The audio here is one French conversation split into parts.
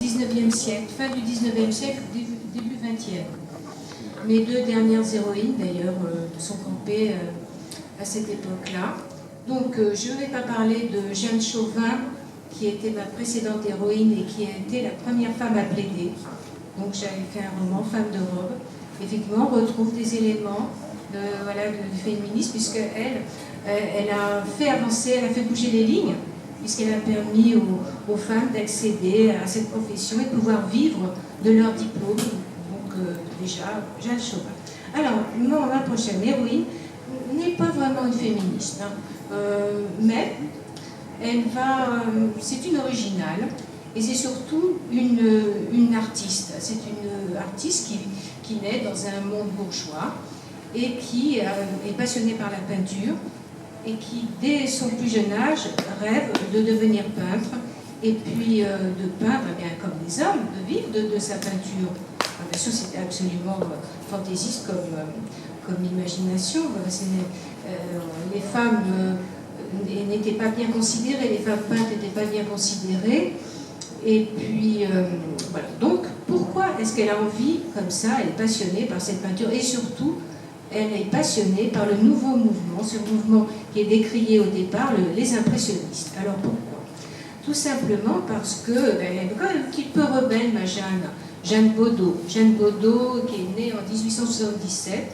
19e siècle, fin du 19e siècle, début 20e. Mes deux dernières héroïnes, d'ailleurs, sont campées à cette époque-là. Donc, je ne vais pas parler de Jeanne Chauvin, qui était ma précédente héroïne et qui a été la première femme à plaider. Donc, j'avais fait un roman, Femme de robe. Effectivement, on retrouve des éléments du féminisme, puisqu'elle elle a fait avancer, elle a fait bouger les lignes, puisqu'elle a permis aux femmes d'accéder à cette profession et de pouvoir vivre de leur diplôme. Donc déjà, Jeanne Chauvin. Alors, ma prochaine héroïne n'est pas vraiment une féministe, hein, mais c'est une originale, et c'est surtout une artiste. C'est une artiste qui naît dans un monde bourgeois et qui est passionnée par la peinture, et qui, dès son plus jeune âge, rêve de devenir peintre, et puis de peindre, eh bien, comme les hommes, de vivre de sa peinture. Bien sûr, c'était absolument fantaisiste comme imagination. Les femmes n'étaient pas bien considérées, les femmes peintres n'étaient pas bien considérées. Et puis, voilà. Donc, pourquoi est-ce qu'elle a envie, comme ça, elle est passionnée par cette peinture, et surtout, elle est passionnée par le nouveau mouvement, ce mouvement qui est décrié au départ, les impressionnistes. Alors pourquoi? Tout simplement parce qu'elle est quand même un petit peu rebelle, ma Jeanne. Jeanne Bodot. Jeanne Bodot, qui est née en 1877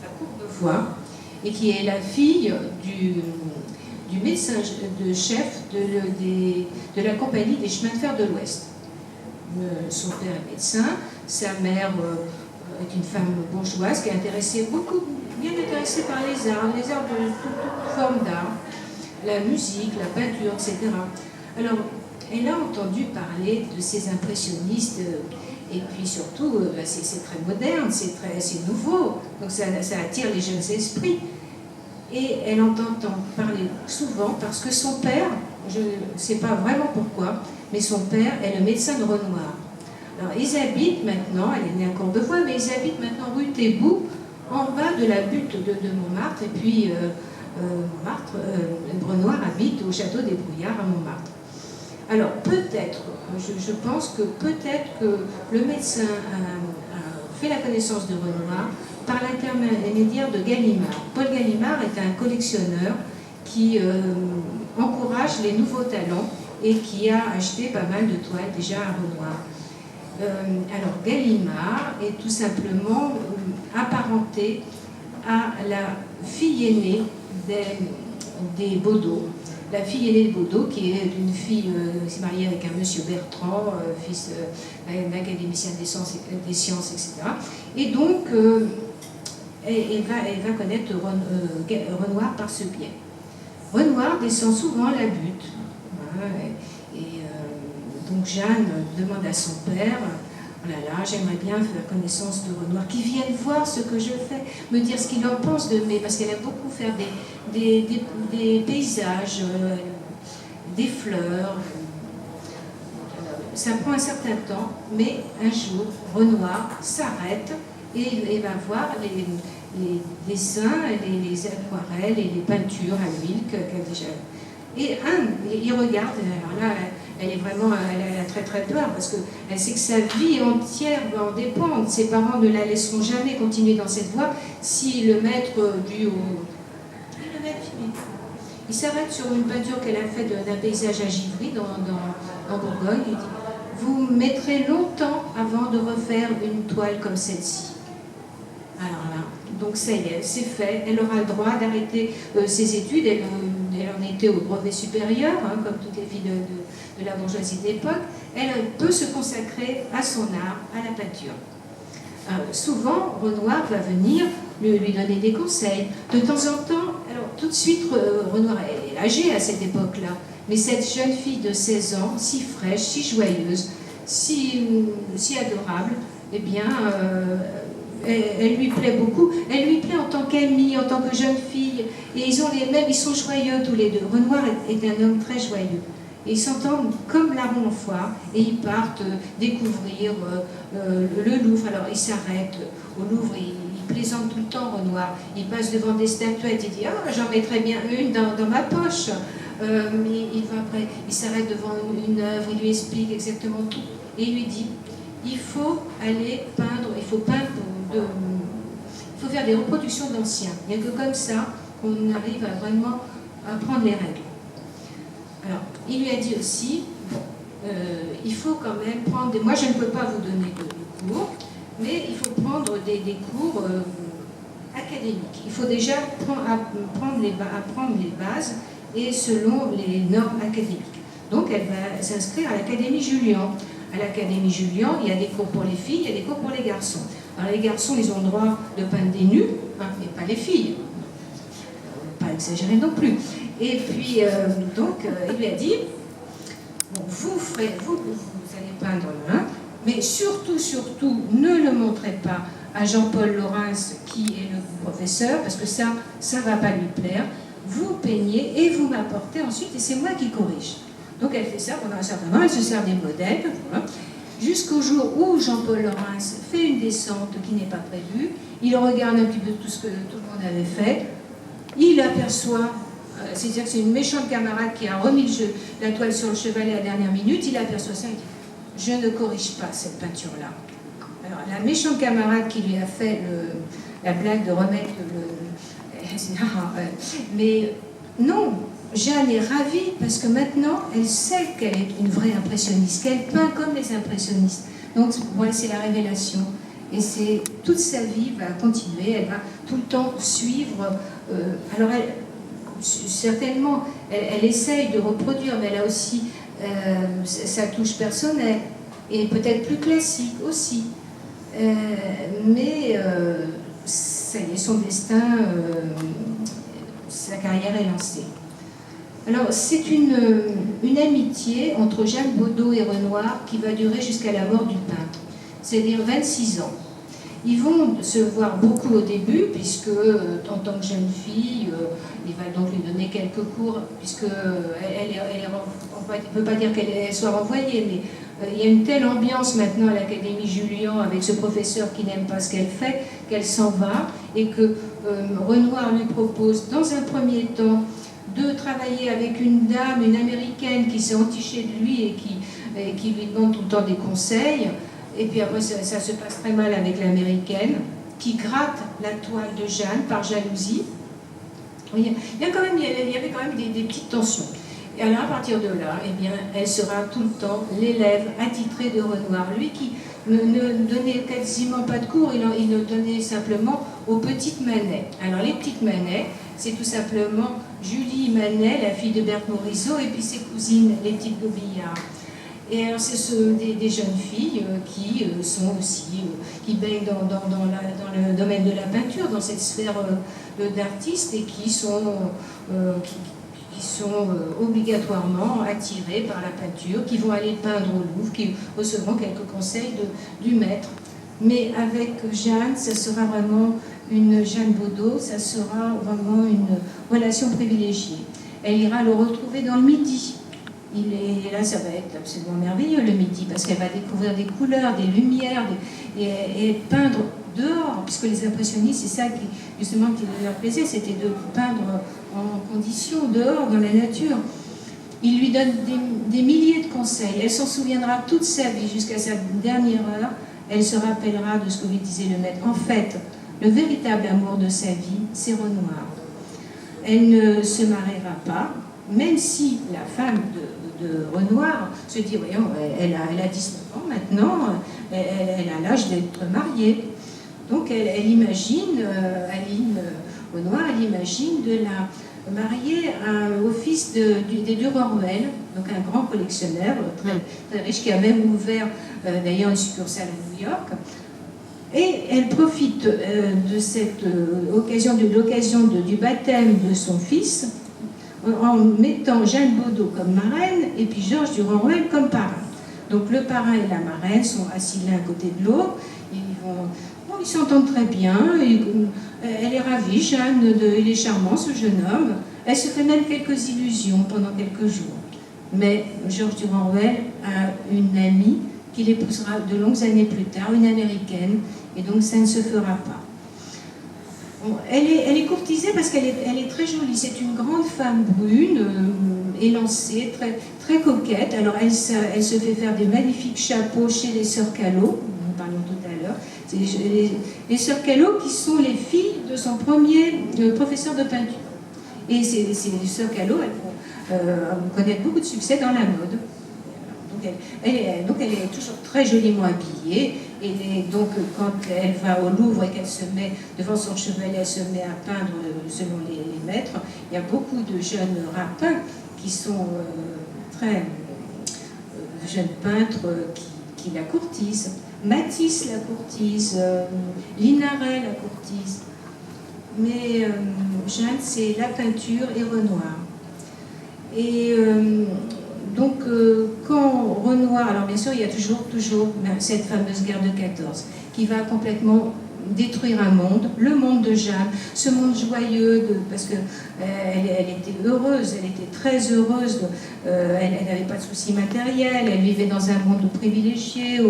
à Courbevoie, et qui est la fille du médecin de chef de la compagnie des chemins de fer de l'Ouest. Son père est médecin, sa mère est une femme bourgeoise qui est bien intéressée par les arts de toute forme d'art, la musique, la peinture, etc. Alors, elle a entendu parler de ces impressionnistes, et puis surtout, c'est très moderne, c'est nouveau, donc ça attire les jeunes esprits. Et elle entend parler souvent parce que son père, je ne sais pas vraiment pourquoi, mais son père est le médecin de Renoir. Alors, ils habitent maintenant, elle est née à Courbevoie, mais ils habitent maintenant rue Thébout, en bas de la butte de Montmartre, et puis Renoir habite au château des Brouillards à Montmartre. Alors, peut-être, je pense que peut-être que le médecin a fait la connaissance de Renoir par l'intermédiaire de Gallimard. Paul Gallimard est un collectionneur qui encourage les nouveaux talents et qui a acheté pas mal de toiles déjà à Renoir. Alors, Gallimard est tout simplement apparenté à la fille aînée des Bodot. La fille aînée de Bodot, qui est une fille qui s'est mariée avec un monsieur Bertrand, fils d'un académicien des sciences, etc. Et donc, elle va connaître Renoir par ce biais. Renoir descend souvent la butte. Donc Jeanne demande à son père, oh là là, j'aimerais bien faire connaissance de Renoir, qu'il vienne voir ce que je fais, me dire ce qu'il en pense de mes... Parce qu'elle aime beaucoup faire des paysages, des fleurs. Ça prend un certain temps, mais un jour, Renoir s'arrête et va voir les dessins, les aquarelles et les peintures à l'huile qu'elle déjà... Et il regarde, alors là, elle a très très peur parce qu'elle sait que sa vie entière va en dépendre. Ses parents ne la laisseront jamais continuer dans cette voie si le maître il s'arrête sur une peinture qu'elle a faite d'un paysage à Givry dans Bourgogne. Il dit, vous mettrez longtemps avant de refaire une toile comme celle-ci. Alors là, donc ça y est, c'est fait. Elle aura le droit d'arrêter ses études. Elle en était au brevet supérieur, hein, comme toutes les filles de la bourgeoisie d'époque. Elle peut se consacrer à son art, à la peinture. Souvent, Renoir va venir lui donner des conseils. De temps en temps, alors tout de suite, Renoir est âgé à cette époque-là, mais cette jeune fille de 16 ans, si fraîche, si joyeuse, si adorable, eh bien, elle lui plaît beaucoup. Elle lui plaît en tant qu'amie, en tant que jeune fille. Et ils sont joyeux tous les deux. Renoir est un homme très joyeux. Et ils s'entendent comme larron en foire et ils partent découvrir le Louvre. Alors ils s'arrêtent au Louvre, il plaisante tout le temps, Renoir. Il passe devant des statuettes, il dit « Ah, j'en mettrais bien une dans ma poche ». mais il s'arrête devant une œuvre, il lui explique exactement tout, et il lui dit, il faut aller peindre, il faut faire des reproductions d'anciens. Il n'y a que comme ça qu'on arrive à vraiment apprendre les règles. Alors, il lui a dit aussi, il faut quand même prendre moi je ne peux pas vous donner de cours, mais il faut prendre des cours académiques. Il faut déjà apprendre les bases et selon les normes académiques. Donc elle va s'inscrire à l'Académie Julian. À l'Académie Julian, il y a des cours pour les filles, il y a des cours pour les garçons. Alors les garçons, ils ont le droit de peindre des nus, hein, mais pas les filles. Pas exagérer non plus. Et puis, il lui a dit, bon, vous allez peindre l'un, mais surtout, ne le montrez pas à Jean-Paul Laurens, qui est le professeur, parce que ça va pas lui plaire. Vous peignez et vous m'apportez ensuite, et c'est moi qui corrige. Donc elle fait ça pendant un certain temps, elle se sert des modèles, voilà, jusqu'au jour où Jean-Paul Laurens fait une descente qui n'est pas prévue, il regarde un petit peu tout ce que tout le monde avait fait, il aperçoit, c'est-à-dire que c'est une méchante camarade qui a remis la toile sur le chevalet à la dernière minute, il aperçoit ça et dit, je ne corrige pas cette peinture-là. Alors la méchante camarade qui lui a fait la blague de remettre mais non, Jeanne est ravie parce que maintenant elle sait qu'elle est une vraie impressionniste, qu'elle peint comme les impressionnistes. Donc voilà, c'est la révélation. Et c'est toute sa vie va continuer, elle va tout le temps suivre. Alors certainement, elle essaye de reproduire, mais elle a aussi sa touche personnelle et peut-être plus classique aussi. Mais ça y est, son destin, sa carrière est lancée. Alors, c'est une amitié entre Jeanne Bodot et Renoir qui va durer jusqu'à la mort du peintre, c'est-à-dire 26 ans. Ils vont se voir beaucoup au début, puisque en tant que jeune fille, il va donc lui donner quelques cours, puisque on ne peut pas dire qu'elle soit renvoyée, mais il y a une telle ambiance maintenant à l'Académie Julian avec ce professeur qui n'aime pas ce qu'elle fait, qu'elle s'en va, et que Renoir lui propose dans un premier temps de travailler avec une dame, une américaine qui s'est entichée de lui et qui lui demande tout le temps des conseils. Et puis après, ça se passe très mal avec l'américaine, qui gratte la toile de Jeanne par jalousie. Il y avait quand même des petites tensions. Et alors, à partir de là, eh bien, elle sera tout le temps l'élève attitré de Renoir. Lui qui ne donnait quasiment pas de cours, il le donnait simplement aux petites Manet. Alors, les petites Manet, c'est tout simplement Julie Manet, la fille de Berthe Morisot, et puis ses cousines, les petites Gobillard. Et alors, c'est des jeunes filles qui sont aussi, qui baignent dans le domaine de la peinture, dans cette sphère d'artistes, et qui sont obligatoirement attirées par la peinture, qui vont aller peindre au Louvre, qui recevront quelques conseils du maître. Mais avec Jeanne, ça sera vraiment Jeanne Bodot, ça sera vraiment une relation privilégiée. Elle ira le retrouver dans le Midi. Là, ça va être absolument merveilleux le Midi, parce qu'elle va découvrir des couleurs, des lumières, et peindre dehors, puisque les impressionnistes, c'est ça qui leur plaisait, c'était de peindre en conditions, dehors, dans la nature. Il lui donne des milliers de conseils, elle s'en souviendra toute sa vie, jusqu'à sa dernière heure, elle se rappellera de ce que lui disait le maître. En fait, le véritable amour de sa vie, c'est Renoir. Elle ne se mariera pas, même si la femme de Renoir se dit, voyons, elle a 19 ans maintenant, elle a l'âge d'être mariée. Donc elle imagine, Aline Renoir, elle imagine de la marier au fils des Durand-Ruel, donc un grand collectionneur très, très riche, qui a même ouvert d'ailleurs une succursale à New York. Et elle profite de cette occasion, du baptême de son fils, en mettant Jeanne Bodot comme marraine et puis Georges Durand-Ruel comme parrain. Donc le parrain et la marraine sont assis l'un à côté de l'autre, ils s'entendent très bien, elle est ravie, Jeanne, il est charmant ce jeune homme, elle se fait même quelques illusions pendant quelques jours. Mais Georges Durand-Ruel a une amie qu'il épousera de longues années plus tard, une américaine, et donc ça ne se fera pas. Bon, elle est courtisée parce qu'elle est très jolie. C'est une grande femme brune élancée, très, très coquette. Alors elle se fait faire des magnifiques chapeaux chez les sœurs Callot, nous parlions tout à l'heure. C'est les sœurs Callot qui sont les filles de son premier professeur de peinture. Et ces sœurs Callot, elles vont connaître beaucoup de succès dans la mode. Donc elle est toujours très joliment habillée, et donc quand elle va au Louvre et qu'elle se met devant son chevalet, elle se met à peindre selon les maîtres. Il y a beaucoup de jeunes rapins qui sont très jeunes peintres qui la courtisent. Matisse la courtise, Linaret la courtise. Mais Jeanne, c'est la peinture et Renoir. Et donc, quand Renoir, alors bien sûr, il y a toujours cette fameuse guerre de 14 qui va complètement détruire un monde, le monde de Jeanne, ce monde joyeux, parce qu'elle était heureuse, elle était très heureuse, elle n'avait pas de soucis matériels, elle vivait dans un monde privilégié,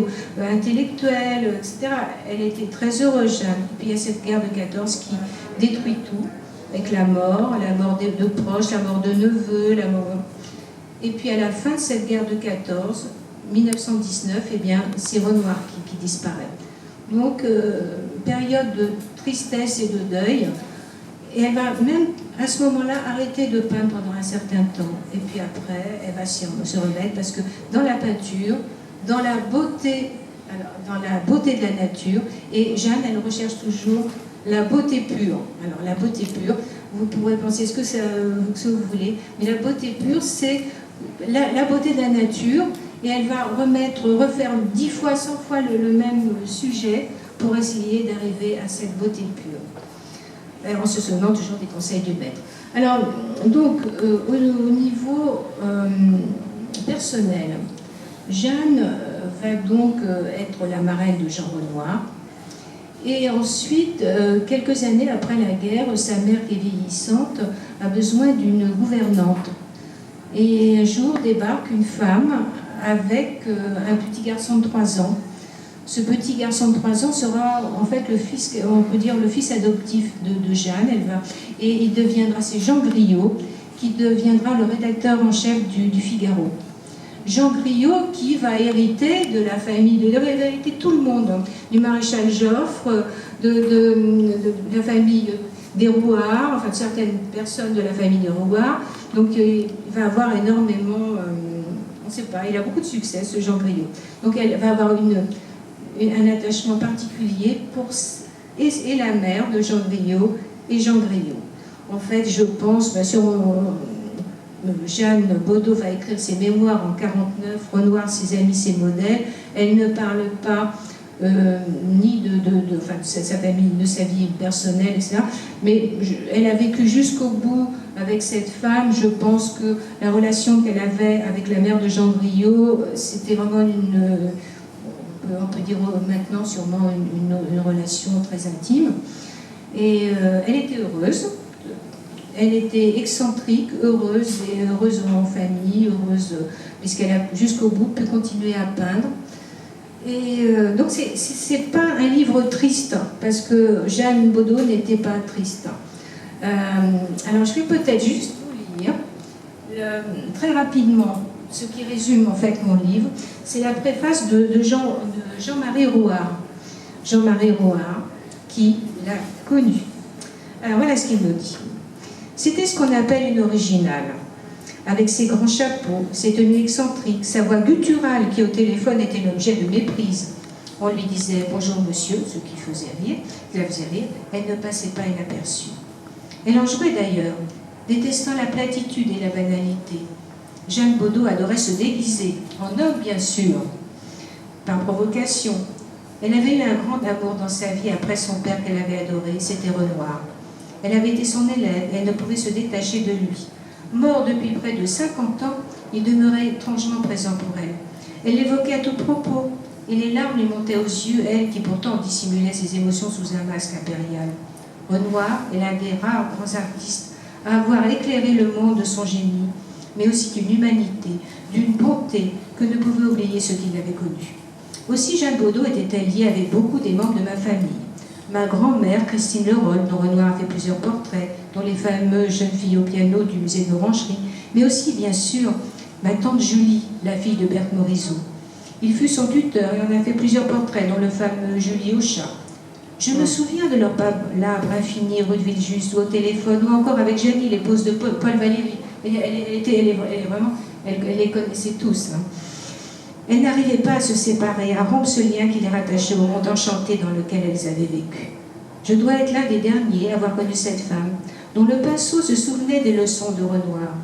intellectuel, etc. Elle était très heureuse, Jeanne. Et puis il y a cette guerre de 14 qui détruit tout, avec la mort de proches, la mort de neveux, la mort... Et puis à la fin de cette guerre de 14, 1919, eh bien, c'est Renoir qui disparaît. Donc, période de tristesse et de deuil. Et elle va même, à ce moment-là, arrêter de peindre pendant un certain temps. Et puis après, elle va se remettre, parce que dans la peinture, dans la beauté de la nature, et Jeanne, elle recherche toujours la beauté pure. Alors, la beauté pure, vous pourrez penser ce que vous voulez, mais la beauté pure, c'est la beauté de la nature, et elle va refaire 10 fois, 100 fois le même sujet pour essayer d'arriver à cette beauté pure, en se souvenant toujours des conseils du maître. Alors, donc, au niveau personnel, Jeanne va donc être la marraine de Jean Renoir. Et ensuite, quelques années après la guerre, sa mère qui est vieillissante a besoin d'une gouvernante. Et un jour débarque une femme avec un petit garçon de 3 ans. Ce petit garçon de 3 ans sera en fait le fils, on peut dire le fils adoptif de Jeanne. Et il deviendra, c'est Jean Griot, qui deviendra le rédacteur en chef du Figaro. Jean Griot qui va hériter de la famille, il va hériter tout le monde, du maréchal Joffre, de la famille des Rouard, enfin de certaines personnes de la famille des Rouard. Donc il va avoir énormément, on ne sait pas, il a beaucoup de succès, ce Jean Griot. Donc elle va avoir un attachement particulier pour et la mère de Jean Griot et Jean Griot. En fait, je pense, bien sûr, Jeanne Baudot va écrire ses mémoires en 1949, Renoir, ses amis, ses modèles. Elle ne parle pas ni de sa famille, de sa vie personnelle, etc. Mais elle a vécu jusqu'au bout avec cette femme. Je pense que la relation qu'elle avait avec la mère de Jean Griot, c'était vraiment on peut dire maintenant sûrement une relation très intime. Et elle était heureuse. Elle était excentrique, heureuse, et heureuse en famille, heureuse, puisqu'elle a jusqu'au bout pu continuer à peindre. Et donc c'est pas un livre triste, parce que Jeanne Baudot n'était pas triste. Alors je vais peut-être juste vous lire très rapidement ce qui résume en fait mon livre. C'est la préface de Jean-Marie Rouard. Jean-Marie Rouard, qui l'a connu. Alors voilà ce qu'il nous dit. C'était ce qu'on appelle une originale, avec ses grands chapeaux, ses tenues excentriques, sa voix gutturale qui au téléphone était l'objet de méprise. On lui disait « Bonjour monsieur », ce qui la faisait rire, elle ne passait pas inaperçue. Elle en jouait d'ailleurs, détestant la platitude et la banalité. Jeanne Baudot adorait se déguiser, en homme bien sûr, par provocation. Elle avait eu un grand amour dans sa vie après son père qu'elle avait adoré, c'était Renoir. Elle avait été son élève et elle ne pouvait se détacher de lui. Mort depuis près de 50 ans, il demeurait étrangement présent pour elle. Elle l'évoquait à tout propos, et les larmes lui montaient aux yeux, elle qui pourtant dissimulait ses émotions sous un masque impérial. Renoir est l'un des rares grands artistes à avoir éclairé le monde de son génie, mais aussi d'une humanité, d'une bonté que ne pouvaient oublier ceux qui l'avaient connu. Aussi Jeanne Baudot était-elle liée avec beaucoup des membres de ma famille. Ma grand-mère, Christine Leroll, dont Renoir a fait plusieurs portraits, dont les fameuses jeunes filles au piano du musée de l'Orangerie, mais aussi, bien sûr, ma tante Julie, la fille de Berthe Morisot. Il fut son tuteur et on a fait plusieurs portraits, dont le fameux Julie au chat. Je me souviens de leur l'arbre infini rue de Villejuste, ou au téléphone, ou encore avec Jenny, l'épouse de Paul Valéry. Elle les connaissait tous. Hein. Elles n'arrivaient pas à se séparer, à rompre ce lien qui les rattachait au monde enchanté dans lequel elles avaient vécu. Je dois être l'un des derniers à avoir connu cette femme, dont le pinceau se souvenait des leçons de Renoir.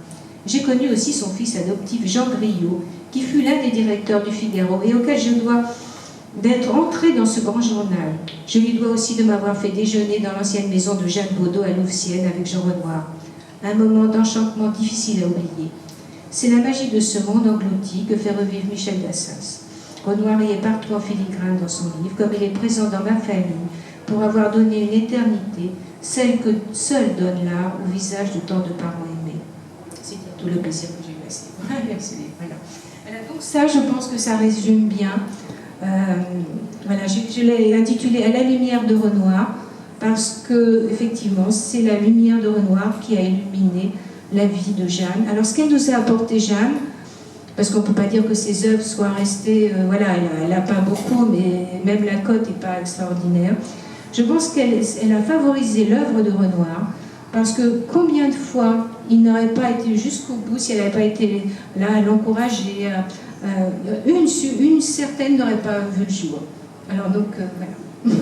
J'ai connu aussi son fils adoptif, Jean Griot, qui fut l'un des directeurs du Figaro et auquel je dois d'être entrée dans ce grand journal. Je lui dois aussi de m'avoir fait déjeuner dans l'ancienne maison de Jeanne Baudot à Louvciennes avec Jean Renoir. Un moment d'enchantement difficile à oublier. C'est la magie de ce monde englouti que fait revivre Michel Dassens. Renoir y est partout en filigrane dans son livre, comme il est présent dans ma famille, pour avoir donné une éternité, celle que seul donne l'art au visage de tant de parents aimés. C'est tout le plaisir que j'ai eu à ce livre. Merci. Voilà, donc ça, je pense que ça résume bien. Voilà, je l'ai intitulé « À la lumière de Renoir » parce que, effectivement, c'est la lumière de Renoir qui a illuminé la vie de Jeanne. Alors, ce qu'elle nous a apporté, Jeanne, parce qu'on ne peut pas dire que ses œuvres soient restées... voilà, elle a peint beaucoup, mais même la cote n'est pas extraordinaire. Je pense qu'elle a favorisé l'œuvre de Renoir, parce que combien de fois il n'aurait pas été jusqu'au bout si elle n'avait pas été là à l'encourager. Une certaine n'aurait pas vu le jour. Alors donc, voilà.